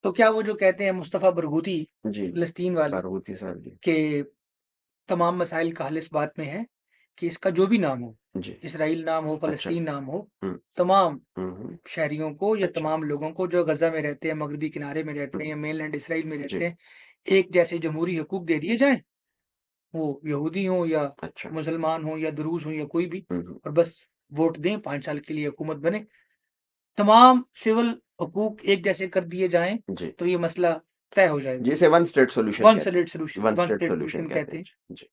तो क्या वो जो कहते हैं मुस्तफ़ा बरगूती जी, फ़लस्तीन वाले बारूती साहब जी। कि तमाम मसाइल का हल इस बात में है कि इसका जो भी नाम हो, जी। इसराइल नाम हो, अच्छा। फ़लस्तीन नाम हो, हुँ, तमाम हुँ। शहरियों को या अच्छा। तमाम लोगों को जो गज़ा में रहते हैं, मगरिबी किनारे में रहते हुँ, हैं या मेनलैंड इसराइल में जी। रहते हैं, एक जैसे जमहूरी हकूक दे दिए जाएँ। वो यहूदी हों या अच्छा। मुसलमान हों या दुरूज़ हों या कोई भी, हुँ, हुँ। और बस वोट दें, 5 साल के लिए हुकूमत बने। तमाम सिविल हकूक एक जैसे कर दिए जाएँ, जी। तो ये मसला तय हो जाएगा। जिसे वन स्टेट सॉल्यूशन वन कहते स्टेट हैं। Solution one one state state solution solution कहते कहते हैं। हैं। जी, जी।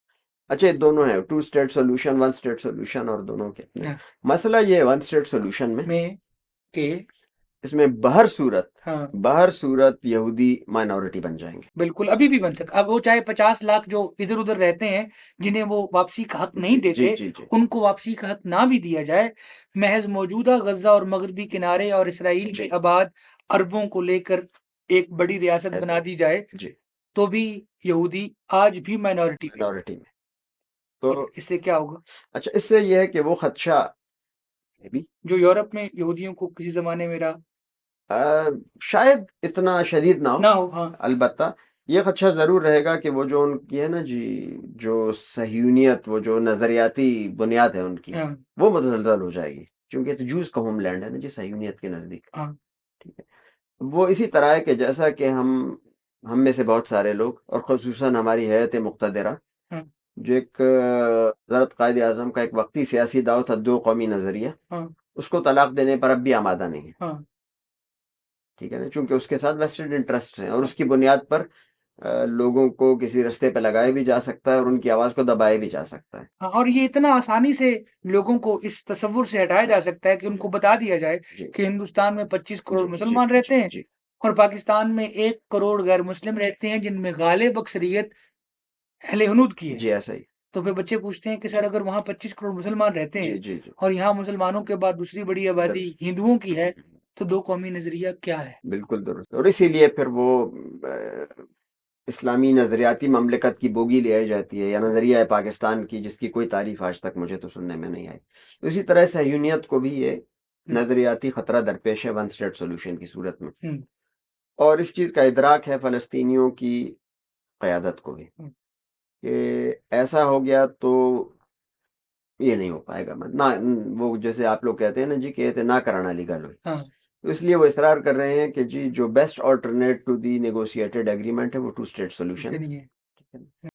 अच्छा, ये दोनों है, two state solution, one state solution और दोनों के अपने हाँ, मसला ये है वन स्टेट सॉल्यूशन में, में के इसमें हाँ, बहर सूरत यहूदी माइनॉरिटी बन जाएंगे। बिल्कुल अभी भी बन सकता। अब वो चाहे 50 लाख जो इधर-उधर रहते हैं, जिन्हें वो वापसी का हक नहीं जी, जी, देते, जी, जी। उनको वापसी का हक ना भी दिया जाए, महज़ मौजूदा गज़ा और मगरिबी किनारे और इसराइल जी। में आबाद अरबों को लेकर एक बड़ी रियासत ऐसे। बना दी जाए, जी। तो भी यहूदी आज भी माइनॉरिटी में, माइनॉरिटी में। तो और इससे क्या होगा? अच्छा, इससे ये है कि वो खदशा भी जो यूरोप में यहूदियों को किसी ज़माने में रहा, शायद इतना शदीद ना हो। ना हो। हाँ, अलबत्ता ये खदशा ज़रूर रहेगा कि वो जो उनकी है ना जी, जो सह्यूनियत, वो जो नज़रियाती बुनियाद है उनकी, हाँ, वो मुतज़लज़ल हो जाएगी। क्योंकि ये तो जूस का होमलैंड है ना जी, सह्यूनियत के नज़दीक। हाँ, ठीक है। वो इसी तरह है कि जैसा कि हम में से बहुत सारे लोग और ख़ुसूसन हमारी हैत मुक़तदरा, हाँ, जो एक हज़रत कायद आज़म का एक वक्ती सियासी दाव था, दो कौमी नज़रिया, हाँ, उसको तलाक देने पर अब भी आमादा नहीं है। हाँ, ठीक है ना, चूंकि उसके साथ वेस्टेड इंटरेस्ट हैं और हाँ। उसकी बुनियाद पर लोगों को किसी रास्ते पे लगाया भी जा सकता है और उनकी आवाज़ को दबाया भी जा सकता है। हाँ, और ये इतना आसानी से लोगों को इस तसव्वुर से हटाया जा सकता है कि जी, उनको बता दिया जाए जी, कि हिंदुस्तान में 25 करोड़ जी, जी, मुसलमान जी, रहते हैं जी। और पाकिस्तान में 1 करोड़ गैर मुस्लिम रहते हैं, जिनमें गालिब अक्सरियत अहले हनूद की है। जी, ऐसा ही। तो फिर बच्चे पूछते हैं कि सर अगर वहाँ 25 करोड़ मुसलमान रहते जी, हैं जी, जी। और यहाँ मुसलमानों के बाद दूसरी बड़ी आबादी दुरुस्त। हिंदुओं की है, तो दो कौमी नज़रिया क्या है? बिल्कुल दुरुस्त। और इसीलिए फिर वो इस्लामी नज़रियाती ममलिकत की बोगी ले आई जाती है, या नज़रिया है पाकिस्तान की, जिसकी कोई तारीफ आज तक मुझे तो सुनने में नहीं आई। तो इसी तरह सहयूनियत को भी ये हुँ, नज़रियाती खतरा दरपेश है वन स्टेट सोल्यूशन की सूरत में। हुँ, और इस चीज़ का इदराक है फ़लस्तीनियों की क़यादत को भी, हुँ, कि ऐसा हो गया तो ये नहीं हो पाएगा। ना वो जैसे आप लोग कहते हैं ना जी, कि ये ना कराना लीगल हो। हाँ, तो इसलिए वो इसरार कर रहे हैं कि जी, जो best alternate to the negotiated agreement है वो टू स्टेट सॉल्यूशन ये है। नहीं है। ठीक है ना?